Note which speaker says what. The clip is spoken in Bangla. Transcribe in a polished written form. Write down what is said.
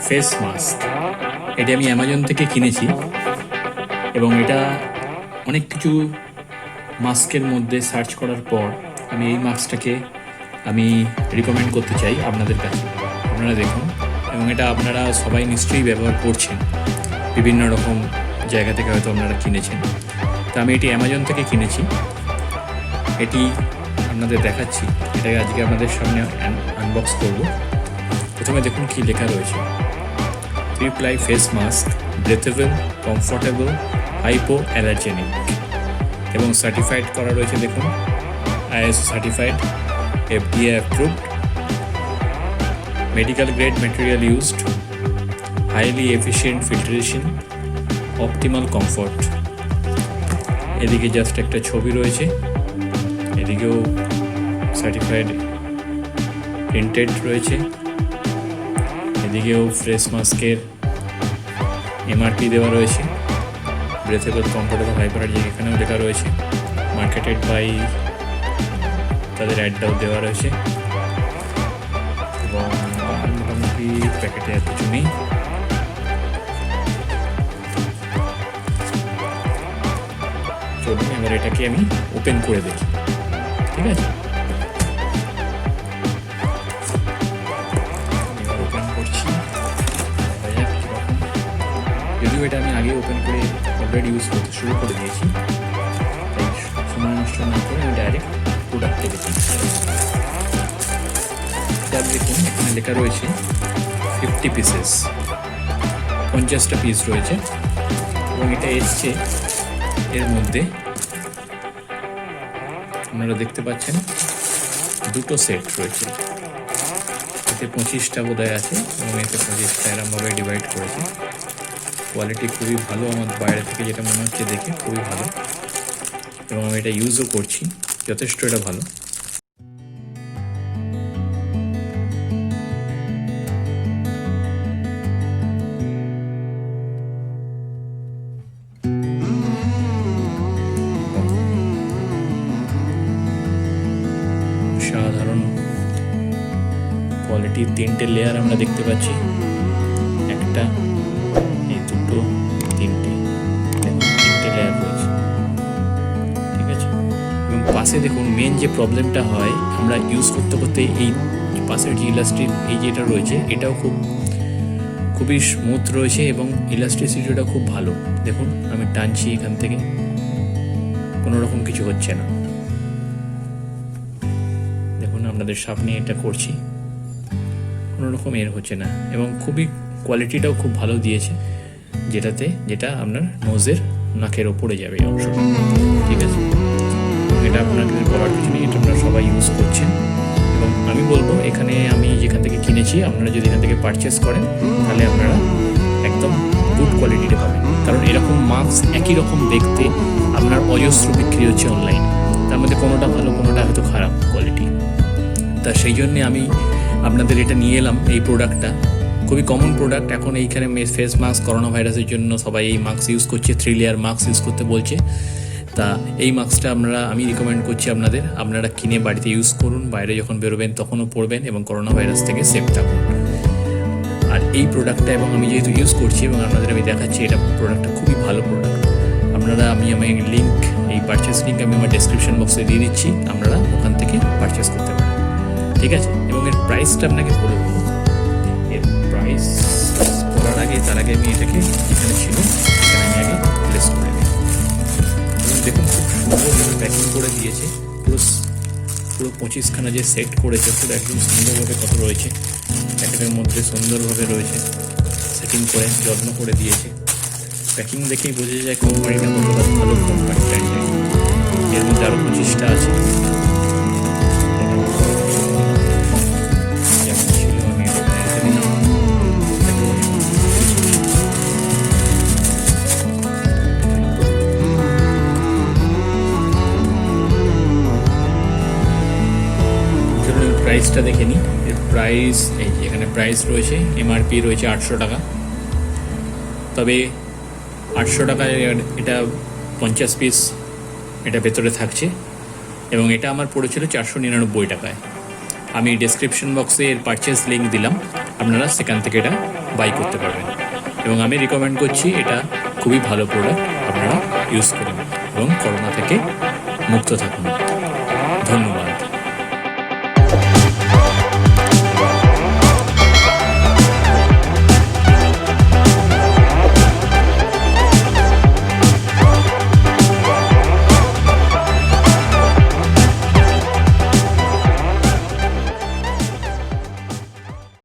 Speaker 1: Face mask. এটা আমি অ্যামাজন থেকে কিনেছি এবং এটা অনেক কিছু মাস্কের মধ্যে সার্চ করার পর আমি এই মাস্কটাকে আমি রিকমেন্ড করতে চাই আপনাদের কাছে। আপনারা দেখুন, এবং এটা আপনারা সবাই নিশ্চয়ই ব্যবহার করছেন, বিভিন্ন রকম জায়গা থেকে হয়তো আপনারা কিনেছেন। তো আমি এটি অ্যামাজন থেকে কিনেছি, এটি আপনাদের দেখাচ্ছি। এটাকে আজকে আপনাদের সামনে আনবক্স করব। প্রথমে দেখুন কি লেখা রয়েছে, 3-Ply face mask, breathable, comfortable, hypoallergenic, এবং সার্টিফাইড করা রয়েছে। দেখুন, ISO certified, FDA approved, medical grade material used, highly efficient filtration, optimal comfort. এদিকে জাস্ট একটা ছবি রয়েছে, এদিকেও সার্টিফাইড প্রিন্টেড রয়েছে, এদিকেও ফেস মাস্কের MRP দেওয়া রয়েছে, ব্রেথেবল, কমফোর্টেবল, হাইপারহাইজিনিক এখানেও লেখা রয়েছে, মার্কেটেড বাই তাদের অ্যাডটাও দেওয়া রয়েছে, এবং মোটামুটি প্যাকেটে আর কিছু নেই। চলুন এবার এটাকে আমি ওপেন করে দেখি, ঠিক আছে? ওপেন করছি, যদিও এটা আমি আগে ওপেন করে অলরেডি ইউজ করতে শুরু করে দিয়েছি, তাই সময় নষ্ট না করে আমি ডাইরেক্ট প্রোডাক্টে দেখি। তার দেখুন এখানে লেখা রয়েছে 50 পিসেস, 50টা পিস রয়েছে, এবং এটা এসছে এর মধ্যে আপনারা দেখতে পাচ্ছেন দুটো সেট রয়েছে। এতে 25টা বোধহয় আছে, এবং এতে 25টা এরমভাবে ডিভাইড করেছে। কোয়ালিটি খুবই ভালো, আমার বাইরে থেকে যেটা মনে হচ্ছে দেখে খুবই ভালো, এবং আমি এটা ইউজও করছি, যথেষ্ট এটা ভালো। সাধারণ কোয়ালিটির 3টে লেয়ার আমরা দেখতে পাচ্ছি, একটা, এই দুটো, 3টে লেয়ার রয়েছে, ঠিক আছে? এবং পাশে দেখুন মেন যে প্রবলেমটা হয়, আমরা ইউজ করতে করতে এই পাশের যে ইলাস্টিক এই যেটা রয়েছে, এটাও খুবই স্মুথ রয়েছে, এবং ইলাস্টিসিটিটা খুব ভালো। দেখুন আমি টানছি, এখান থেকে কোনো রকম কিছু হচ্ছে না। দেখুন আপনাদের সামনে এটা করছি, কোনো রকম এর হচ্ছে না, এবং খুবই কোয়ালিটিটাও খুব ভালো দিয়েছে, যেটা আপনার নোজের নাকের ওপরে যাবে এই অংশটা, ঠিক আছে? এটা আপনাদের বলার কিছু নেই, এটা আপনারা সবাই ইউজ করছেন, এবং আমি বলবো এখানে আমি যেখান থেকে কিনেছি, আপনারা যদি এখান থেকে পারচেস করেন তাহলে আপনারা একদম গুড কোয়ালিটিটা পাবেন। কারণ এরকম মাস্ক একই রকম দেখতে আপনার অজস্র বিক্রি হচ্ছে অনলাইন, তার মধ্যে কোনোটা ভালো, কোনোটা হয়তো খারাপ কোয়ালিটি। তা সেই জন্যে আমি আপনাদের এটা নিয়ে এলাম। এই প্রোডাক্টটা খুবই কমন প্রোডাক্ট এখন এইখানে, ফেস মাস্ক, করোনা ভাইরাসের জন্য সবাই এই মাস্ক ইউজ করছে, 3 লেয়ার মাস্ক ইউজ করতে বলছে। তা এই মাস্কটা আমি রিকমেন্ড করছি আপনারা কিনে বাড়িতে ইউজ করুন, বাইরে যখন বেরোবেন তখনও পরবেন, এবং করোনা ভাইরাস থেকে সেফ থাকুন। আর এই প্রোডাক্টটা, এবং আমি যেহেতু ইউজ করছি এবং আপনাদের আমি দেখাচ্ছি, এটা প্রোডাক্টটা খুবই ভালো প্রোডাক্ট। আমি লিঙ্ক, এই পারচেস লিঙ্ক আমি আমার ডেসক্রিপশন বক্সে দিয়ে দিচ্ছি, আপনারা ওখান থেকে পারচেস করতে পারেন, ঠিক আছে? এবং এর প্রাইসটা আপনাকে বলে দেবো। এর প্রাইস বলার আগে, তার আগে আমি এটাকে এখানে ছিল, এখানে আমি আগে প্লেস করে দিই। এবং দেখুন খুব সুন্দরভাবে প্যাকিং করে দিয়েছে, পুরো 25খানা যে সেট করেছে, পুরো একদম সুন্দরভাবে কত রয়েছে প্যাকেটের মধ্যে, সুন্দরভাবে রয়েছে, সেটিং করে যত্ন করে দিয়েছে। প্যাকিং দেখেই বোঝা যায় কোম্পানিটা কতটা ভালো কোম্পানি, ব্র্যান্ডের। এর মধ্যে আরও 25টা আছে, যেমন ছিল আমি রেখে দিলাম। চলুন প্রাইসটা দেখে নিই। এর প্রাইস, এই যে এখানে প্রাইস রয়েছে, MRP রয়েছে 800 টাকা। তবে 800 টাকায় এটা 50 পিস এটা ভেতরে থাকছে, এবং এটা আমার পড়েছিল 499 টাকায়। আমি ডেসক্রিপশন বক্সে এর পারচেস লিঙ্ক দিলাম, আপনারা সেখান থেকে এটা বাই করতে পারবেন। এবং আমি রিকমেন্ড করছি, এটা খুবই ভালো প্রোডাক্ট, আপনারা ইউজ করুন এবং করোনা থেকে মুক্ত থাকুন। ধন্যবাদ।